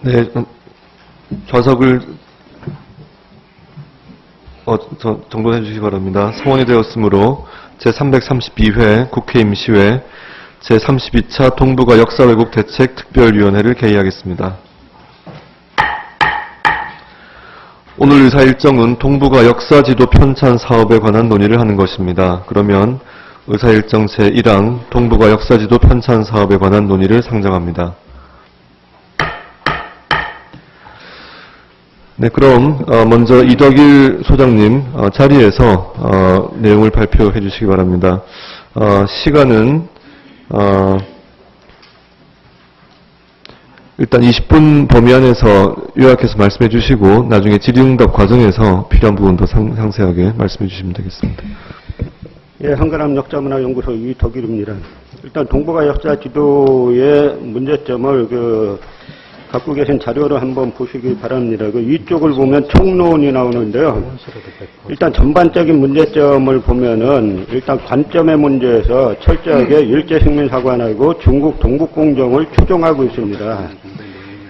네, 좌석을 정돈해 주시기 바랍니다. 성원이 되었으므로 제332회 국회 임시회 제32차 동북아 역사왜곡 대책 특별위원회를 개의하겠습니다. 오늘 의사 일정은 동북아 역사지도 편찬 사업에 관한 논의를 하는 것입니다. 그러면 의사 일정 제1항 동북아 역사지도 편찬 사업에 관한 논의를 상정합니다. 네, 그럼 먼저 이덕일 소장님 자리에서 내용을 발표해 주시기 바랍니다. 시간은 일단 20분 범위 안에서 요약해서 말씀해 주시고 나중에 질의응답 과정에서 필요한 부분 더 상세하게 말씀해 주시면 되겠습니다. 예, 한가람 역사문화연구소 이덕일입니다. 일단 동북아 역사 지도의 문제점을 갖고 계신 자료를 한번 보시기 바랍니다. 이쪽을 보면 총론이 나오는데요. 일단 전반적인 문제점을 보면은 일단 관점의 문제에서 철저하게 일제식민사관하고 중국 동북공정을 추종하고 있습니다.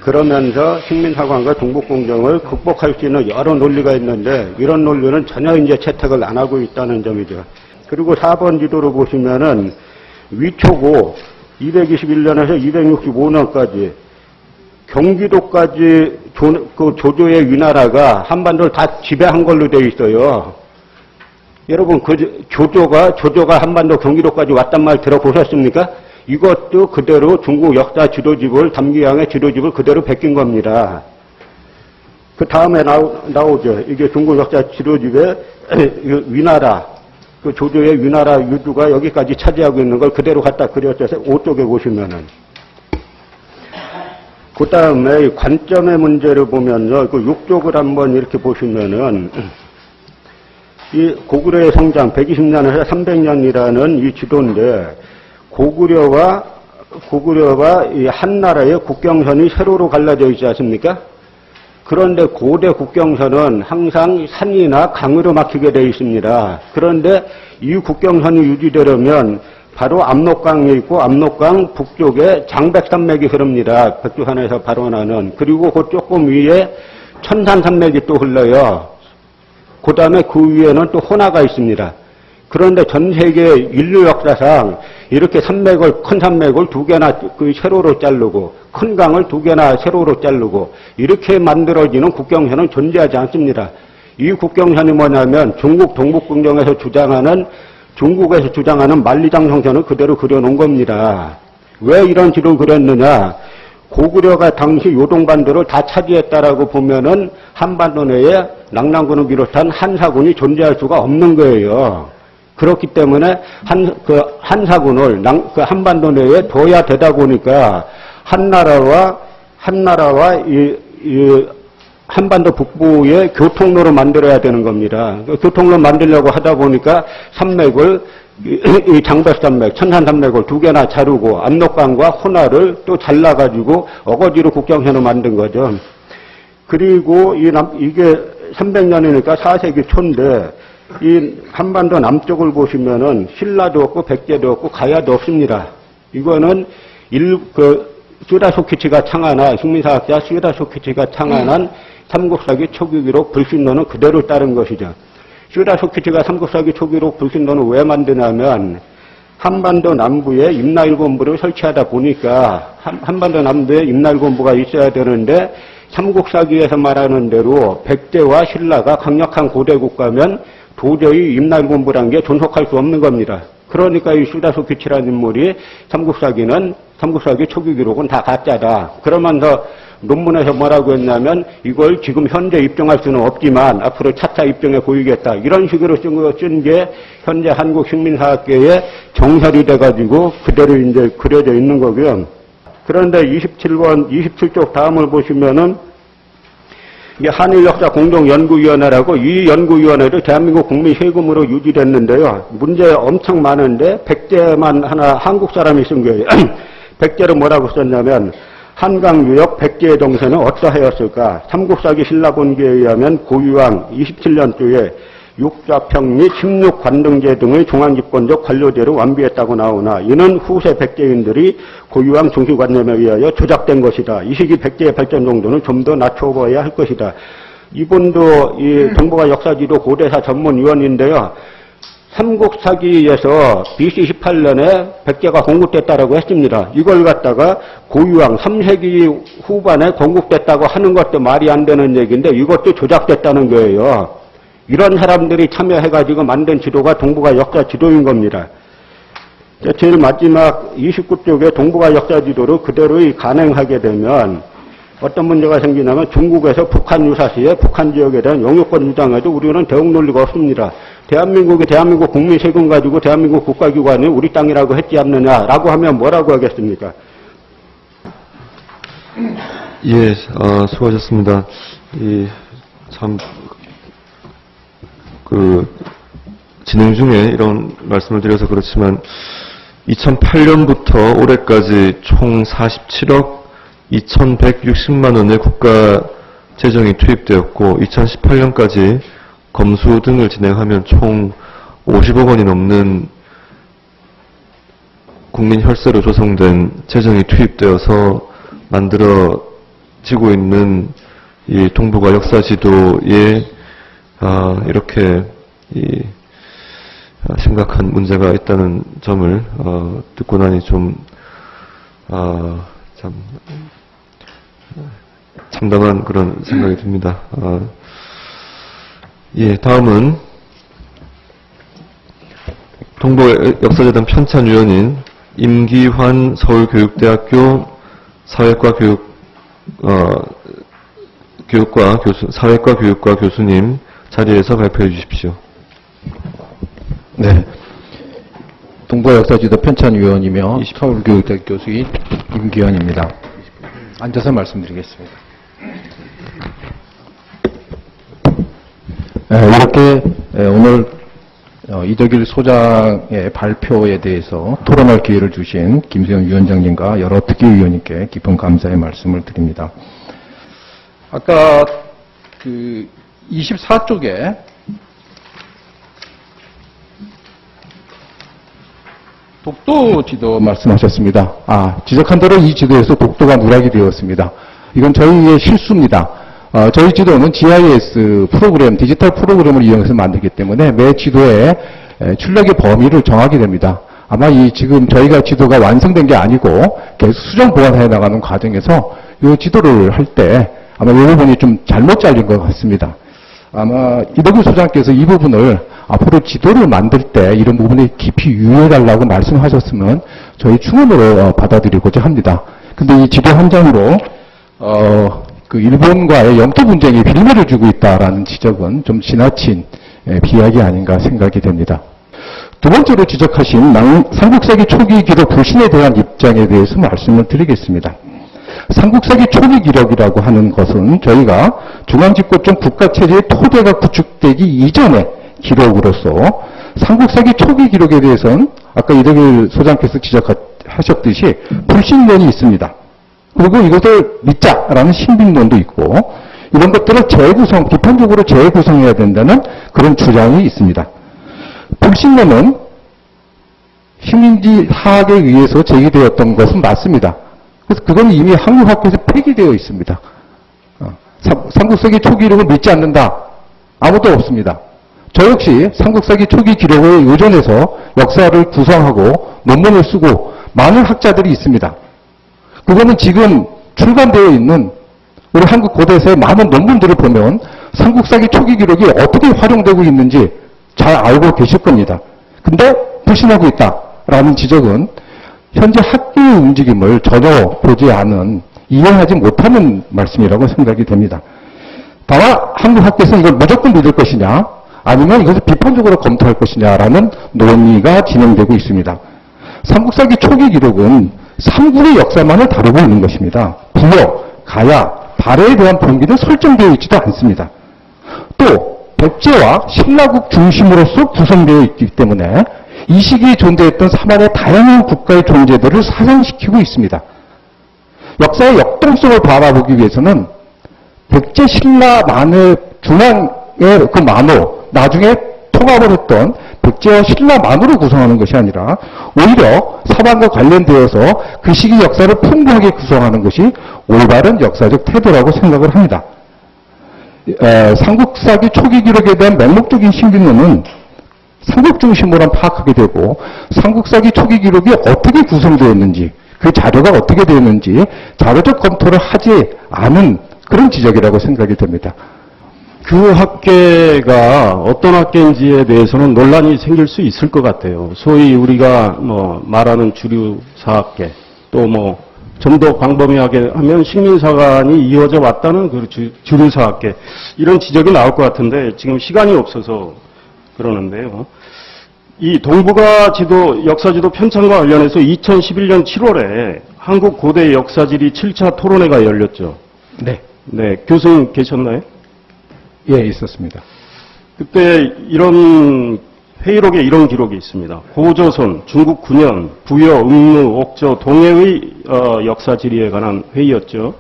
그러면서 식민사관과 동북공정을 극복할 수 있는 여러 논리가 있는데 이런 논리는 전혀 이제 채택을 안 하고 있다는 점이죠. 그리고 4번 지도로 보시면은 위초고 221년에서 265년까지 경기도까지 조조의 위나라가 한반도를 다 지배한 걸로 되어 있어요. 여러분, 조조가 한반도 경기도까지 왔단 말 들어보셨습니까? 이것도 그대로 중국 역사 지도집을, 담기양의 지도집을 그대로 베낀 겁니다. 그 다음에 나오죠. 이게 중국 역사 지도집의 위나라, 그 조조의 위나라 유두가 여기까지 차지하고 있는 걸 그대로 갖다 그렸어요. 5쪽에 보시면은. 그 다음에 관점의 문제를 보면서 그 6쪽을 한번 이렇게 보시면은 이 고구려의 성장 120년에서 300년이라는 이 지도인데 고구려와 이 한나라의 국경선이 세로로 갈라져 있지 않습니까? 그런데 고대 국경선은 항상 산이나 강으로 막히게 되어 있습니다. 그런데 이 국경선이 유지되려면 바로 압록강이 있고 압록강 북쪽에 장백산맥이 흐릅니다. 백두산에서 발원하는. 그리고 그 조금 위에 천산산맥이 또 흘러요. 그 다음에 그 위에는 또 호나가 있습니다. 그런데 전 세계 인류 역사상 이렇게 큰 산맥을 두 개나 세로로 자르고 큰 강을 두 개나 세로로 자르고 이렇게 만들어지는 국경선은 존재하지 않습니다. 이 국경선이 뭐냐면 중국 동북공정에서 중국에서 주장하는 만리장성선을 그대로 그려놓은 겁니다. 왜 이런 지도를 그렸느냐? 고구려가 당시 요동반도를 다 차지했다라고 보면은 한반도 내에 낙랑군을 비롯한 한사군이 존재할 수가 없는 거예요. 그렇기 때문에 한사군을 한반도 내에 둬야 되다 보니까 한나라와 한반도 북부의 교통로를 만들어야 되는 겁니다. 교통로 만들려고 하다 보니까 산맥을, 이 장백산맥, 천산산맥을 두 개나 자르고 압록강과 호나를 또 잘라가지고 어거지로 국경선을 만든 거죠. 그리고 이게 300년이니까 4세기 초인데 이 한반도 남쪽을 보시면은 신라도 없고 백제도 없고 가야도 없습니다. 이거는 슈다소키치가 창안한, 식민사학자 슈다소키치가 창안한 삼국사기 초기기록 불신론은 그대로 따른 것이죠. 슈다소키치가 삼국사기 초기기록 불신론을 왜 만드냐면 한반도 남부에 임나일본부를 설치하다 보니까 한반도 남부에 임나일본부가 있어야 되는데 삼국사기에서 말하는 대로 백제와 신라가 강력한 고대 국가면 도저히 임나일본부란 게 존속할 수 없는 겁니다. 그러니까 이 슈다소키치라는 인물이 삼국사기 초기 기록은 다 가짜다. 그러면서 논문에서 뭐라고 했냐면 이걸 지금 현재 입증할 수는 없지만 앞으로 차차 입증해 보이겠다. 이런 식으로 쓴 게 현재 한국 식민사학계의 정설이 돼가지고 그대로 이제 그려져 있는 거고요. 그런데 27쪽 다음을 보시면은 이게 한일역사공동연구위원회라고 이 연구위원회도 대한민국 국민 세금으로 유지됐는데요. 문제 엄청 많은데 백제만 하나 한국 사람이 쓴 거예요. 백제로 뭐라고 썼냐면 한강유역 백제의 정세는 어떠하였을까? 삼국사기 신라본기에 의하면 고유왕 27년도에 육좌평 및 십육관등제 등의 중앙집권적 관료제를 완비했다고 나오나 이는 후세 백제인들이 고유한 중시관념에 의하여 조작된 것이다. 이 시기 백제의 발전 정도는 좀 더 낮춰봐야 할 것이다. 이분도 이 동북아 역사지도 고대사 전문위원인데요. 삼국사기에서 BC 18년에 백제가 건국됐다라고 했습니다. 이걸 갖다가 고유왕 3세기 후반에 건국됐다고 하는 것도 말이 안 되는 얘기인데 이것도 조작됐다는 거예요. 이런 사람들이 참여해가지고 만든 지도가 동북아 역사 지도인 겁니다. 제일 마지막 29쪽에 동북아 역사 지도를 그대로 간행하게 되면 어떤 문제가 생기냐면 중국에서 북한 유사시에 북한 지역에 대한 영유권 주장에도 우리는 대응 논리가 없습니다. 대한민국 국민 세금 가지고 대한민국 국가기관이 우리 땅이라고 했지 않느냐라고 하면 뭐라고 하겠습니까? 예, 수고하셨습니다. 진행 중에 이런 말씀을 드려서 그렇지만 2008년부터 올해까지 총 47억 2,160만 원의 국가 재정이 투입되었고 2018년까지 검수 등을 진행하면 총 50억 원이 넘는 국민 혈세로 조성된 재정이 투입되어서 만들어지고 있는 이 동북아 역사 지도에 이렇게 심각한 문제가 있다는 점을 듣고 나니 좀 참 참담한 그런 생각이 듭니다. 예, 다음은 동북아 역사재단 편찬위원인 임기환 서울교육대학교 사회과 교육과 교수님 자리에서 발표해 주십시오. 네. 동북아 역사지도 편찬위원이며 서울교육대학교 교수인 임기환입니다. 앉아서 말씀드리겠습니다. 이렇게 오늘 이덕일 소장의 발표에 대해서 토론할 기회를 주신 김수영 위원장님과 여러 특위위원님께 깊은 감사의 말씀을 드립니다. 아까 24쪽에 독도 지도 말씀하셨습니다. 지적한 대로 이 지도에서 독도가 누락이 되었습니다. 이건 저희의 실수입니다. 저희 지도는 GIS 프로그램, 디지털 프로그램을 이용해서 만들기 때문에 매 지도에 출력의 범위를 정하게 됩니다. 아마 지금 저희가 지도가 완성된 게 아니고 계속 수정 보완해 나가는 과정에서 이 지도를 할 때 아마 이 부분이 좀 잘못 잘린 것 같습니다. 아마 이덕일 소장께서 이 부분을 앞으로 지도를 만들 때 이런 부분에 깊이 유의해달라고 말씀하셨으면 저희 충원으로 받아들이고자 합니다. 근데 이 지도 한 장으로 일본과의 영토 분쟁에 빌미를 주고 있다라는 지적은 좀 지나친 비약이 아닌가 생각이 됩니다. 두 번째로 지적하신 삼국사기 초기 기록 불신에 대한 입장에 대해서 말씀을 드리겠습니다. 삼국사기 초기 기록이라고 하는 것은 저희가 중앙집권적 국가체제의 토대가 구축되기 이전의 기록으로서 삼국사기 초기 기록에 대해서는 아까 이덕일 소장께서 지적하셨듯이 불신론이 있습니다. 그리고 이것을 믿자라는 신빙론도 있고 이런 것들을 비판적으로 재구성해야 된다는 그런 주장이 있습니다. 불신론은 식민지 하학에 의해서 제기되었던 것은 맞습니다. 그래서 그건 이미 한국학교에서 폐기되어 있습니다. 삼국사기 초기 기록을 믿지 않는다. 아무도 없습니다. 저 역시 삼국사기 초기 기록을 의존해서 역사를 구성하고 논문을 쓰고 많은 학자들이 있습니다. 그거는 지금 출간되어 있는 우리 한국 고대사의 많은 논문들을 보면 삼국사기 초기 기록이 어떻게 활용되고 있는지 잘 알고 계실 겁니다. 근데 불신하고 있다라는 지적은 현재 학교의 움직임을 전혀 보지 않은, 이해하지 못하는 말씀이라고 생각이 됩니다. 다만 한국 학교에서는 이걸 무조건 믿을 것이냐 아니면 이것을 비판적으로 검토할 것이냐라는 논의가 진행되고 있습니다. 삼국사기 초기 기록은 삼국의 역사만을 다루고 있는 것입니다. 부여, 가야, 발해에 대한 분기는 설정되어 있지도 않습니다. 또 백제와 신라국 중심으로서 구성되어 있기 때문에 이 시기에 존재했던 사만의 다양한 국가의 존재들을 사상시키고 있습니다. 역사의 역동성을 바라보기 위해서는 백제 신라 만의 중앙의 그 만호, 나중에 통합을 했던 백제와 신라만으로 구성하는 것이 아니라 오히려 서방과 관련되어서 그 시기 역사를 풍부하게 구성하는 것이 올바른 역사적 태도라고 생각을 합니다. 삼국사기 초기 기록에 대한 맹목적인 신빙론은 삼국 중심으로 파악하게 되고 삼국사기 초기 기록이 어떻게 구성되었는지 그 자료가 어떻게 되었는지 자료적 검토를 하지 않은 그런 지적이라고 생각이 됩니다. 그 학계가 어떤 학계인지에 대해서는 논란이 생길 수 있을 것 같아요. 소위 우리가 말하는 주류 사학계 또 좀 더 광범위하게 하면 식민사관이 이어져 왔다는 그 주류 사학계 이런 지적이 나올 것 같은데 지금 시간이 없어서 그러는데요. 이 동북아 지도 역사지도 편찬과 관련해서 2011년 7월에 한국 고대 역사지리 7차 토론회가 열렸죠. 네. 네, 교수님 계셨나요? 예, 있었습니다. 그때 이런 회의록에 이런 기록이 있습니다. 고조선, 중국 9년, 부여, 음무, 옥저, 동해의 역사지리에 관한 회의였죠.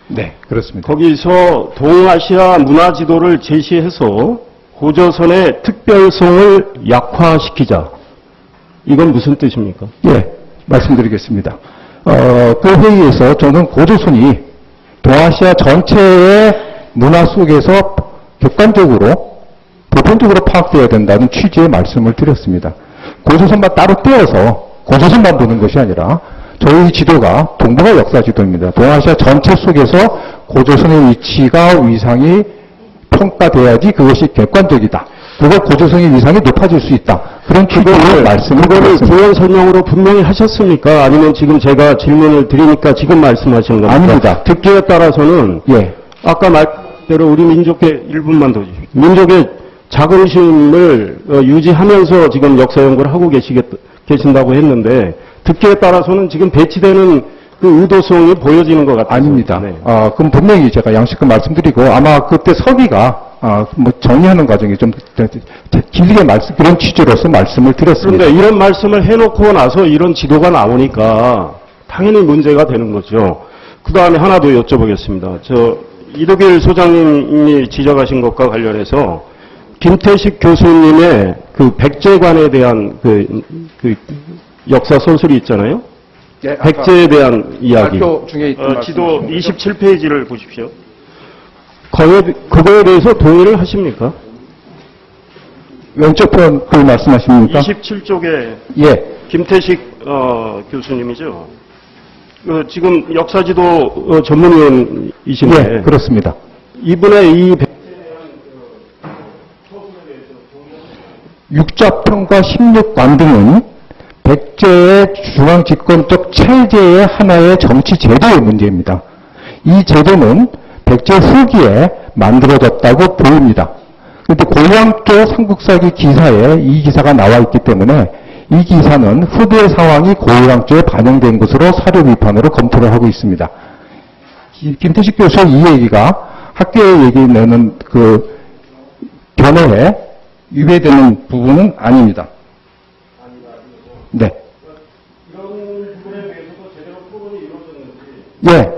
네, 그렇습니다. 거기서 동아시아 문화지도를 제시해서 고조선의 특별성을 약화시키자. 이건 무슨 뜻입니까? 예, 말씀드리겠습니다. 그 회의에서 저는 고조선이 동아시아 전체의 문화 속에서 객관적으로 보편적으로 파악되어야 된다는 취지의 말씀을 드렸습니다. 고조선만 따로 떼어서 고조선만 보는 것이 아니라 저희 지도가 동북아 역사 지도입니다. 동아시아 전체 속에서 고조선의 위치가 위상이 평가돼야지 그것이 객관적이다. 그걸 고조선의 위상이 높아질 수 있다. 그런 취지의 말씀을 그거를 드렸습니다. 부연 설명으로 분명히 하셨습니까? 아니면 지금 제가 질문을 드리니까 지금 말씀하시는 겁니까? 아닙니다. 듣기에 따라서는 예, 아까 말대로 우리 민족의 1분만 더 주십시오. 민족의 자긍심을 유지하면서 지금 역사 연구를 하고 계신다고 했는데 듣기에 따라서는 지금 배치되는 그 의도성이 보여지는 것 같아요. 아닙니다. 네. 그럼 분명히 제가 양식껏 말씀드리고 아마 그때 서기가 정리하는 과정이 좀 길게 그런 취지로서 말씀을 드렸습니다. 그런데 이런 말씀을 해놓고 나서 이런 지도가 나오니까 당연히 문제가 되는 거죠. 그 다음에 하나 더 여쭤보겠습니다. 이덕일 소장님이 지적하신 것과 관련해서 김태식 교수님의 그 백제관에 대한 그 역사 소설이 있잖아요. 예, 백제에 대한 이야기. 발표 중에 있던 지도 말씀이십니다. 27페이지를 보십시오. 그거에 대해서 동의를 하십니까? 왼쪽 편 그 말씀하십니까? 27쪽에 예, 김태식 교수님이죠. 지금 역사지도 전문위원이신데 예, 그렇습니다. 이분의 이 육자평과 16관 등은 백제의 중앙집권적 체제의 하나의 정치 제도의 문제입니다. 이 제도는 백제 후기에 만들어졌다고 보입니다. 그런데 고향조 삼국사기 기사에 이 기사가 나와 있기 때문에 이 기사는 후대 상황이 고향조에 반영된 것으로 사료 비판으로 검토를 하고 있습니다. 김태식 교수의 이 얘기가 학계의 얘기 내는 그 견해에 위배되는 부분은 아닙니다. 네. 이런 부분에 대해서도 제대로 토론이 이루어졌는지 예.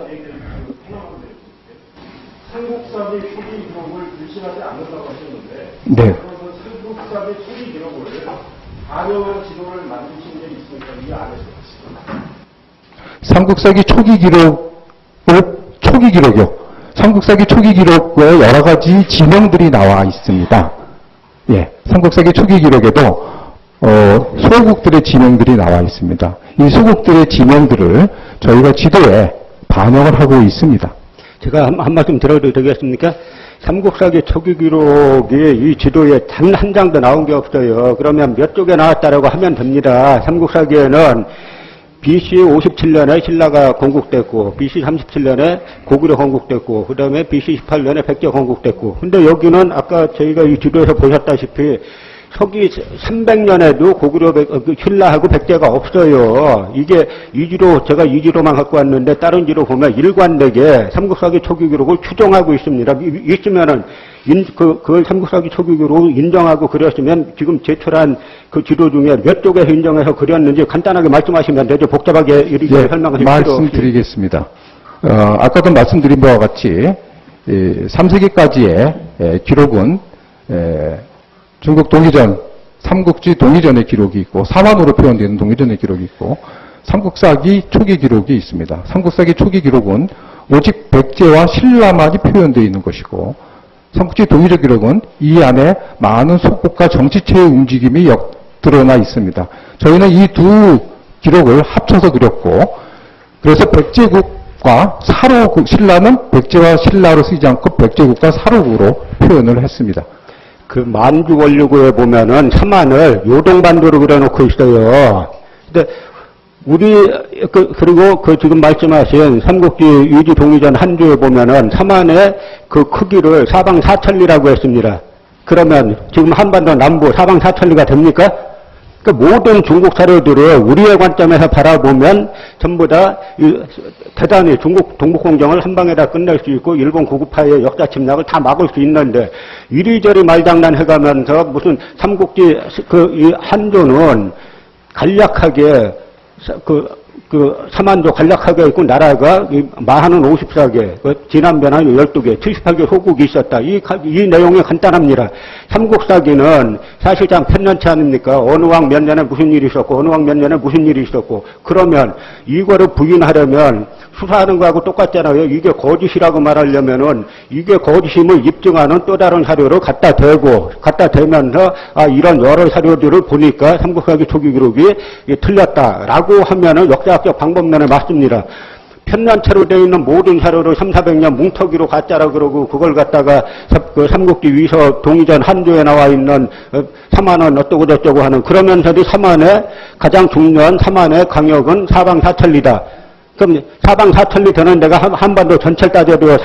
삼국사기 초기 기록을 불신하지 않는다고 하셨는데 네. 그러면 삼국사기 초기 기록을 반영한 지도를 만드신 게 있습니까? 이 안에서. 삼국사기 초기 기록이요. 삼국사기 초기 기록에 여러 가지 지명들이 나와 있습니다. 예. 삼국사기 초기 기록에도 소국들의 지명들이 나와 있습니다. 이 소국들의 지명들을 저희가 지도에 반영을 하고 있습니다. 제가 한 말씀 드려도 되겠습니까? 삼국사기 초기 기록이 이 지도에 단 한 장도 나온 게 없어요. 그러면 몇 쪽에 나왔다라고 하면 됩니다. 삼국사기에는 BC 57년에 신라가 건국됐고, BC 37년에 고구려 건국됐고, 그 다음에 BC 18년에 백제 건국됐고, 근데 여기는 아까 저희가 이 지도에서 보셨다시피 서기 300년에도 고구려, 신라하고 백제가 없어요. 이게 제가 이 지도만 갖고 왔는데 다른 지도 보면 일관되게 삼국사기 초기 기록을 추정하고 있습니다. 있으면은, 그걸 삼국사기 초기 기록을 인정하고 그렸으면 지금 제출한 그 지도 중에 몇 쪽에서 인정해서 그렸는지 간단하게 말씀하시면 되죠. 복잡하게 이렇게 설명하실 필요 없이. 말씀드리겠습니다. 아까도 말씀드린 바와 같이 3세기까지의 기록은 중국 동이전, 삼국지 동이전의 기록이 있고, 사만으로 표현되는 동이전의 기록이 있고, 삼국사기 초기 기록이 있습니다. 삼국사기 초기 기록은 오직 백제와 신라만이 표현되어 있는 것이고, 삼국지 동이전 기록은 이 안에 많은 속국과 정치체의 움직임이 드러나 있습니다. 저희는 이 두 기록을 합쳐서 그렸고, 그래서 백제국과 사로국, 신라는 백제와 신라로 쓰이지 않고 백제국과 사로국으로 표현을 했습니다. 그 만주 원류구에 보면은 삼안을 요동반도로 그려놓고 있어요. 근데 그리고 그 지금 말씀하신 삼국지 유지 동이전 한주에 보면은 삼안의 그 크기를 사방사천리라고 했습니다. 그러면 지금 한반도 남부 사방사천리가 됩니까? 그 모든 중국 사료들을 우리의 관점에서 바라보면 전부 다 대단히 중국 동북공정을 한 방에다 끝낼 수 있고 일본 구구파의 역사 침략을 다 막을 수 있는데 이리저리 말장난 해가면서 무슨 삼국지 이 한조는 간략하게 삼안조 간략하게 있고 나라가 마하는 54개, 진안변한 12개, 78개 소국이 있었다. 이 내용이 간단합니다. 삼국사기는 사실상 편년체 아닙니까? 어느 왕 몇 년에 무슨 일이 있었고 어느 왕 몇 년에 무슨 일이 있었고 그러면 이거를 부인하려면 수사하는 거하고 똑같잖아요. 이게 거짓이라고 말하려면은 이게 거짓임을 입증하는 또 다른 사료를 갖다 대면서 이런 여러 사료들을 보니까 삼국사기 초기 기록이 틀렸다라고 하면은 역사학적 방법론에 맞습니다. 편년체로 되어 있는 모든 사료를 300~400년 뭉터기로 가짜라 그러고 그걸 갖다가 그 삼국지 위서 동이전 한조에 나와 있는 삼안은 어떠고 저쩌고 하는 그러면서도 삼안의 가장 중요한 삼안의 강역은 사방사천리다. 그럼 사방사천리 되는 데가 한반도 전체를 따져도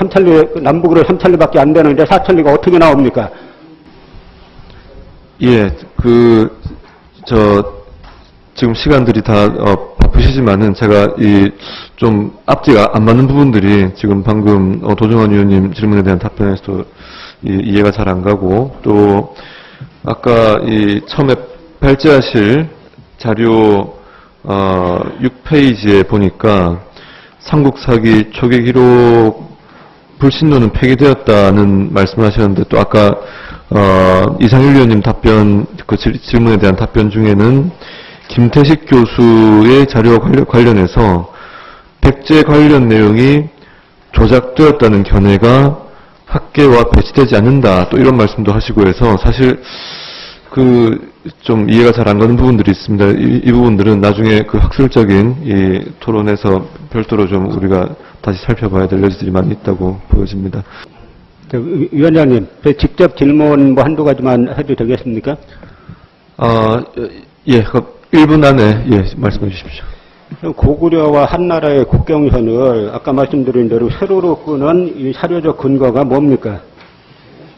남북으로 3천리밖에 안 되는데 4천리가 어떻게 나옵니까? 예, 지금 시간들이 다 바쁘시지만은 제가 좀 앞뒤가 안 맞는 부분들이 지금 방금 도정환 의원님 질문에 대한 답변에서도 이해가 잘 안 가고 또 아까 처음에 발제하실 자료 6페이지에 보니까 삼국사기 초기 기록 불신론은 폐기되었다는 말씀하셨는데 또 아까 이상일 의원님 답변 질문에 대한 답변 중에는 김태식 교수의 자료와 관련해서 백제 관련 내용이 조작되었다는 견해가 학계와 배치되지 않는다 또 이런 말씀도 하시고 해서 사실 좀 이해가 잘 안 가는 부분들이 있습니다. 이 부분들은 나중에 학술적인 토론에서 별도로 좀 우리가 다시 살펴봐야 될 여지들이 많이 있다고 보여집니다. 위원장님, 직접 질문 한두 가지만 해도 되겠습니까? 예, 1분 안에 말씀해 주십시오. 고구려와 한나라의 국경선을 아까 말씀드린 대로 세로로 끄는 이 사료적 근거가 뭡니까?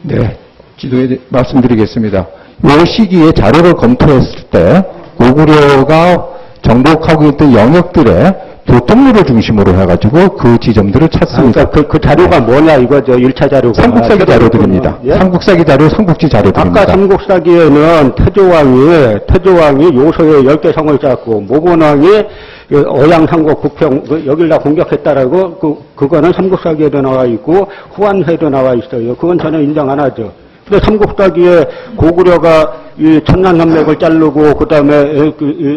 네, 지도에 말씀드리겠습니다. 이 시기에 자료를 검토했을 때 고구려가 정복하고 있던 영역들의 교통로를 중심으로 해가지고 그 지점들을 찾습니다. 그러니까 그 자료가 뭐냐 이거죠. 1차 자료가. 삼국사기 자료들입니다. 예? 삼국사기 자료, 삼국지 자료들입니다. 아까 삼국사기에는 태조왕이 요소에 10개 성을 쌓고 모본왕이 어양상국 부평 여길 다 공격했다라고 그거는 삼국사기에도 나와 있고 후한회도 나와 있어요. 그건 저는 인정 안 하죠. 근데 삼국사기에 고구려가 이 천난산맥을 자르고 그다음에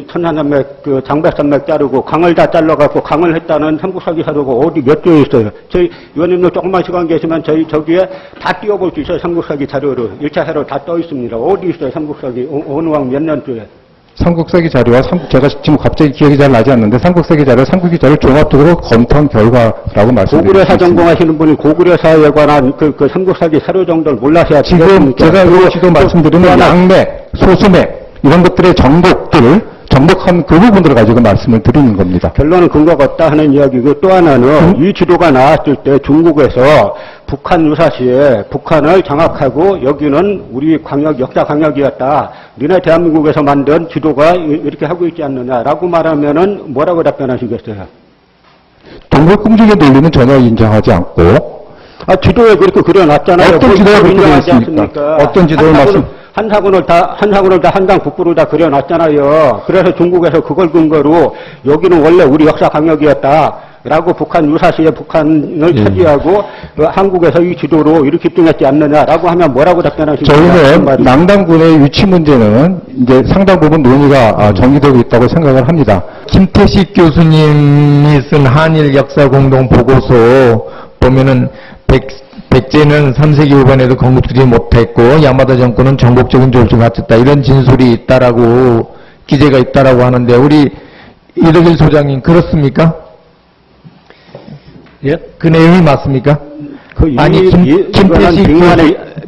천난산맥 장백산맥 자르고 강을 다 잘라갖고 강을 했다는 삼국사기 사료가 어디 몇 조에 있어요. 저희 의원님도 조금만 시간 계시면 저기에 다 띄워볼 수 있어요. 삼국사기 자료를 1차 자료 다 떠 있습니다. 어디 있어요? 삼국사기 어느 왕 몇 년도에. 삼국사기 자료와 제가 지금 갑자기 기억이 잘 나지 않는데 삼국사기 자료, 삼국기 자료를 종합적으로 검토한 결과라고 말씀드립니다. 고구려사 전공하시는 분이 고구려사에 관한 그 삼국사기 사료 정도를 몰라서야 지금 제가 여기서도 말씀드리는 양맥, 소수맥 이런 것들의 정복한 그 부분들을 가지고 말씀을 드리는 겁니다. 결론은 근거가 없다 하는 이야기고 또 하나는 이 지도가 나왔을 때 중국에서 북한 유사시에 북한을 장악하고 여기는 우리 역사 강역이었다. 너네 대한민국에서 만든 지도가 이렇게 하고 있지 않느냐라고 말하면은 뭐라고 답변하시겠어요? 동북공정의 논리는 전혀 인정하지 않고 지도에 그렇게 그려놨잖아요. 어떤 지도가 그렇게 되어 있습니까? 어떤 지도를 한사군을 다 한강 북부로 다 그려놨잖아요. 그래서 중국에서 그걸 근거로 여기는 원래 우리 역사 강역이었다. 라고 북한 유사시에 북한을 예. 차지하고 한국에서 이 지도로 이렇게 입증했지 않느냐라고 하면 뭐라고 답변하십니까? 저희는 낭당군의 위치 문제는 이제 상당 부분 논의가 정리되고 있다고 생각을 합니다. 김태식 교수님이 쓴 한일 역사 공동 보고서 보면은 백제는 3세기 후반에도 건국주지 못했고 야마다 정권은 전국적인 조직을 갖췄다 이런 진술이 있다라고 기재가 있다라고 하는데 우리 이덕일 소장님 그렇습니까? 예? 그 내용이 맞습니까? 아니 김태식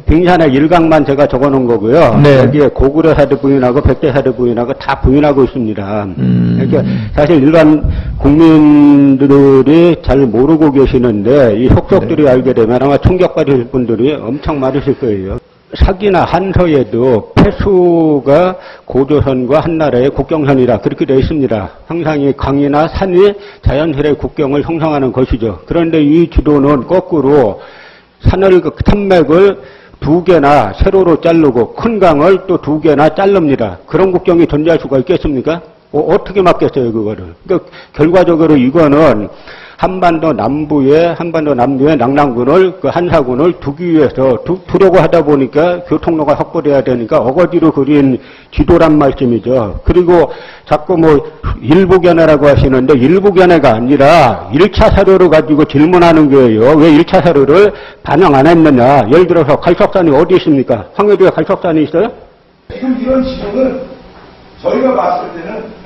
빙산의 일각만 제가 적어놓은 거고요. 네. 여기에 고구려 사대 부인하고 백제 사대 부인하고 다 부인하고 있습니다. 그러니까 사실 일반 국민들이 잘 모르고 계시는데 이 속속들이 알게 되면 아마 충격받으실 분들이 엄청 많으실 거예요. 사기나 한서에도 폐수가 고조선과 한나라의 국경선이라 그렇게 되어 있습니다. 항상 이 강이나 산이 자연스레 국경을 형성하는 것이죠. 그런데 이 지도는 거꾸로 산을 산맥을 2개나 세로로 자르고 큰 강을 또 2개나 자릅니다. 그런 국경이 존재할 수가 있겠습니까? 어떻게 막겠어요, 그거를. 그러니까 결과적으로 이거는 한반도 남부에 낭랑군을, 그 한사군을 두기 위해서, 두려고 하다 보니까 교통로가 확보돼야 되니까 어거지로 그린 지도란 말씀이죠. 그리고 자꾸 일부견해라고 하시는데 일부견해가 아니라 1차 사료를 가지고 질문하는 거예요. 왜 1차 사료를 반영 안 했느냐. 예를 들어서 갈석산이 어디 있습니까? 황해도에 갈석산이 있어요? 지금 이런 지도는 저희가 봤을 때는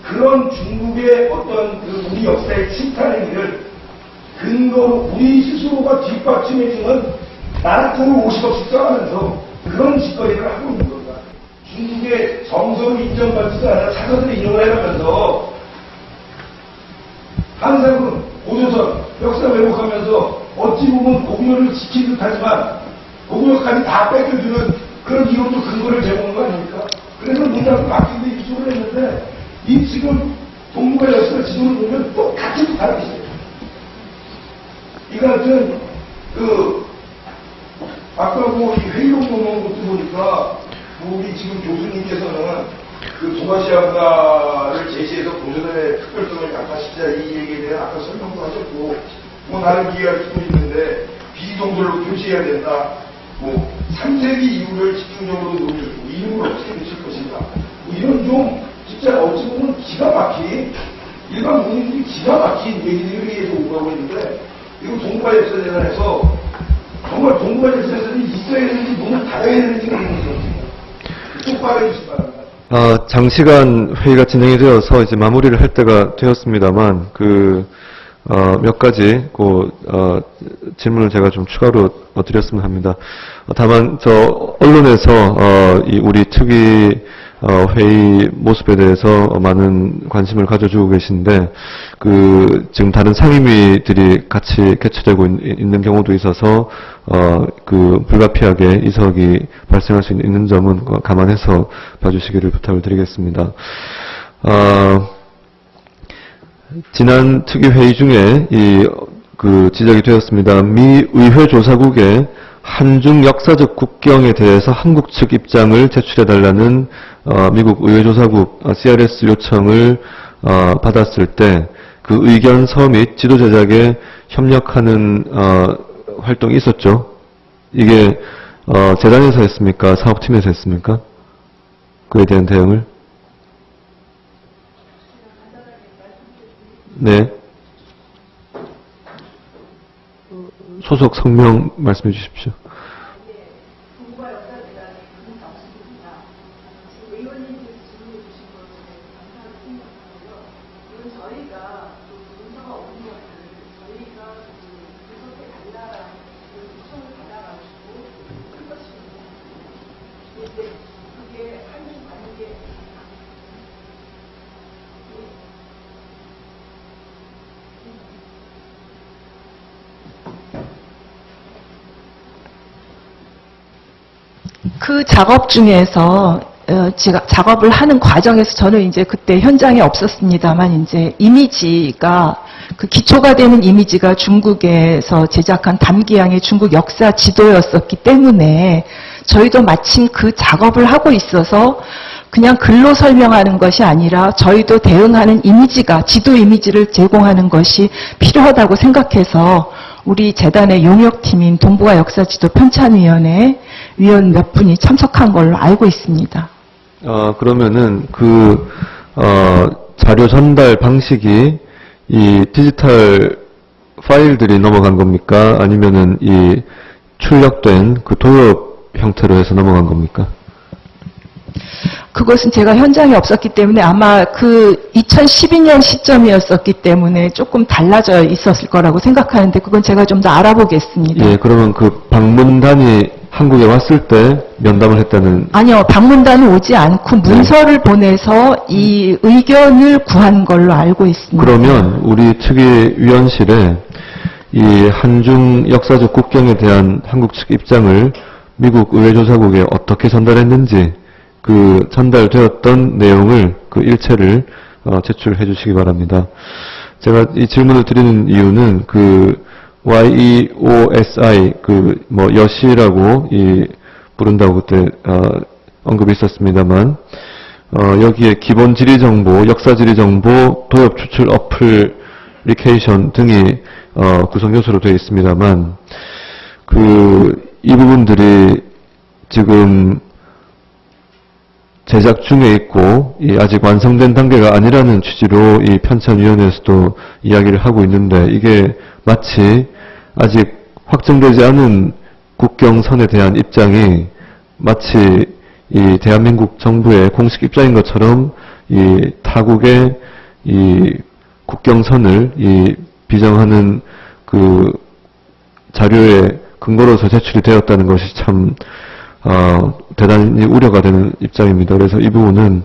그런 중국의 어떤 우리 역사의 침탈 행위를 근거로 우리 스스로가 뒷받침해주는 나라통을 50억씩 써가면서 그런 짓거리를 하고 있는 겁니다. 중국의 정서로 인정받지도 않아 자서들을 인용을 해가면서 한사군, 고조선, 역사 왜곡하면서 어찌 보면 고구려를 지킨 듯하지만 고구려까지 다 뺏겨주는 그런 이론도 근거를 제공한 거 아닙니까? 그래서 문답을 바뀌는데 입수를 했는데 이 지금 동북아 역사 지도를 보면 똑같이 다르게 있어요. 이거 하여튼 아까 이 회의록 놓은 것도 보니까 우리 지금 교수님께서는 동아시아 문화를 제시해서 고전의 특별성을 약화시키자 이 얘기에 대한 아까 설명도 하셨고 다른 기회가 듣고 있는데 비동설로 표시해야 된다. 3세기 이후를 집중적으로 논의, 이름을 어떻게 붙일 것인가. 이런 좀 진짜 어찌 보면 기가 막힌 일반 국민들이 기가 막힌 얘기들에 의해서 오가고 있는데 이거 동북아 역사재단에서 정말 동북아 역사재단이 있어야 되는지 문을 닫아야 되는지 모르겠어요. 똑바로 해주시기 바랍니다. 장시간 회의가 진행이 되어서 이제 마무리를 할 때가 되었습니다만 몇 가지 질문을 제가 좀 추가로 드렸으면 합니다. 다만 언론에서 이 우리 특위 회의 모습에 대해서 많은 관심을 가져주고 계신데 지금 다른 상임위들이 같이 개최되고 있는 경우도 있어서 불가피하게 이석이 발생할 수 있는 점은 감안해서 봐주시기를 부탁을 드리겠습니다. 지난 특위회의 중에 지적이 되었습니다. 미 의회 조사국에 한중 역사적 국경에 대해서 한국 측 입장을 제출해달라는 미국 의회 조사국 CRS 요청을 받았을 때 그 의견 서 및 지도 제작에 협력하는 활동이 있었죠. 이게 재단에서 했습니까? 사업팀에서 했습니까? 그에 대한 대응을? 네. 소속 성명 말씀해 주십시오. 그 작업 중에서 제가 작업을 하는 과정에서 저는 이제 그때 현장에 없었습니다만 이제 이미지가 그 기초가 되는 이미지가 중국에서 제작한 담기양의 중국 역사 지도였었기 때문에 저희도 마침 그 작업을 하고 있어서 그냥 글로 설명하는 것이 아니라 저희도 대응하는 이미지가, 지도 이미지를 제공하는 것이 필요하다고 생각해서 우리 재단의 용역팀인 동북아 역사지도 편찬위원회 위원 몇 분이 참석한 걸로 알고 있습니다. 그러면은 자료 전달 방식이 이 디지털 파일들이 넘어간 겁니까? 아니면은 이 출력된 그 도엽 형태로 해서 넘어간 겁니까? 그것은 제가 현장에 없었기 때문에 아마 그 2012년 시점이었었기 때문에 조금 달라져 있었을 거라고 생각하는데 그건 제가 좀 더 알아보겠습니다. 예, 그러면 그 방문단이 한국에 왔을 때 면담을 했다는. 아니요, 방문단은 오지 않고 문서를 보내서 이 의견을 구한 걸로 알고 있습니다. 그러면 우리 측의 위원실에 이 한중 역사적 국경에 대한 한국 측 입장을 미국 의회조사국에 어떻게 전달했는지 그 전달되었던 내용을 그 일체를 제출해 주시기 바랍니다. 제가 이 질문을 드리는 이유는 그 YEOSI 여시라고 부른다고 그때 언급이 있었습니다만 여기에 기본 지리 정보, 역사 지리 정보, 도엽 추출 어플리케이션 등이 구성 요소로 되어 있습니다만 이 부분들이 지금 제작 중에 있고 아직 완성된 단계가 아니라는 취지로 이 편찬위원회에서도 이야기를 하고 있는데 이게 마치 아직 확정되지 않은 국경선에 대한 입장이 마치 이 대한민국 정부의 공식 입장인 것처럼 이 타국의 이 국경선을 비정하는 그 자료의 근거로서 제출이 되었다는 것이 참 대단히 우려가 되는 입장입니다. 그래서 이 부분은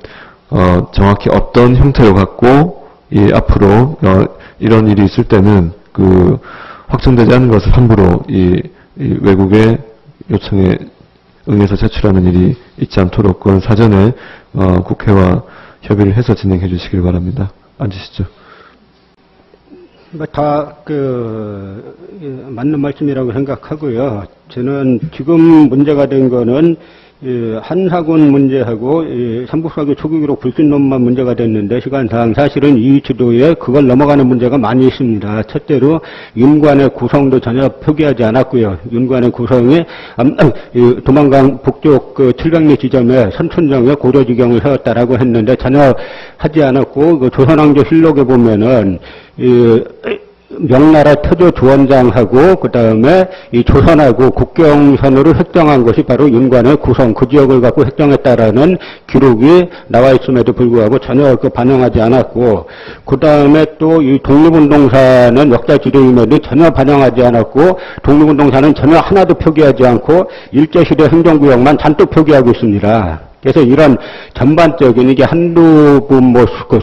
정확히 어떤 형태로 갖고 앞으로 이런 일이 있을 때는 그 확정되지 않은 것을 함부로 외국의 요청에 응해서 제출하는 일이 있지 않도록 그건 사전에 국회와 협의를 해서 진행해 주시길 바랍니다. 앉으시죠. 맞는 말씀이라고 생각하고요. 저는 지금 문제가 된 거는 한사군 문제하고 삼국사기 초기기록 불신론만 문제가 됐는데 시간상 사실은 이 지도에 그걸 넘어가는 문제가 많이 있습니다. 첫째로 윤관의 구성도 전혀 표기하지 않았고요. 윤관의 구성이 도만강 북쪽 700리 지점에 선촌정에 고려지경을 세웠다라고 했는데 전혀 하지 않았고 조선왕조 실록에 보면은 명나라 태조 주원장하고 그 다음에 이 조선하고 국경선으로 획정한 것이 바로 윤관의 구성 그 지역을 갖고 획정했다라는 기록이 나와 있음에도 불구하고 전혀 반영하지 않았고 그 다음에 또 이 독립운동사는 역사 지도임에도 전혀 반영하지 않았고 독립운동사는 전혀 하나도 표기하지 않고 일제시대 행정구역만 잔뜩 표기하고 있습니다. 그래서 이런 전반적인 이게 한두 분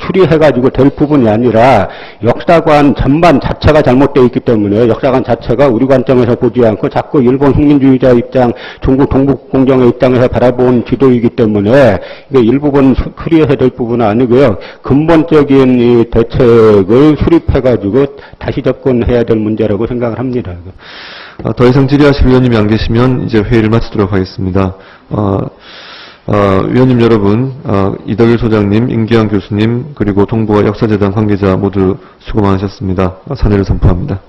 수리해가지고 될 부분이 아니라 역사관 전반 자체가 잘못되어 있기 때문에 역사관 자체가 우리 관점에서 보지 않고 자꾸 일본 식민주의자 입장, 중국 동북공정의 입장에서 바라본 지도이기 때문에 이게 일부분 수리해야 될 부분은 아니고요. 근본적인 이 대책을 수립해가지고 다시 접근해야 될 문제라고 생각을 합니다. 더 이상 질의하실 위원님이 안 계시면 이제 회의를 마치도록 하겠습니다. 위원님 여러분, 이덕일 소장님, 임기환 교수님, 그리고 동북아 역사재단 관계자 모두 수고 많으셨습니다. 사퇴를 선포합니다.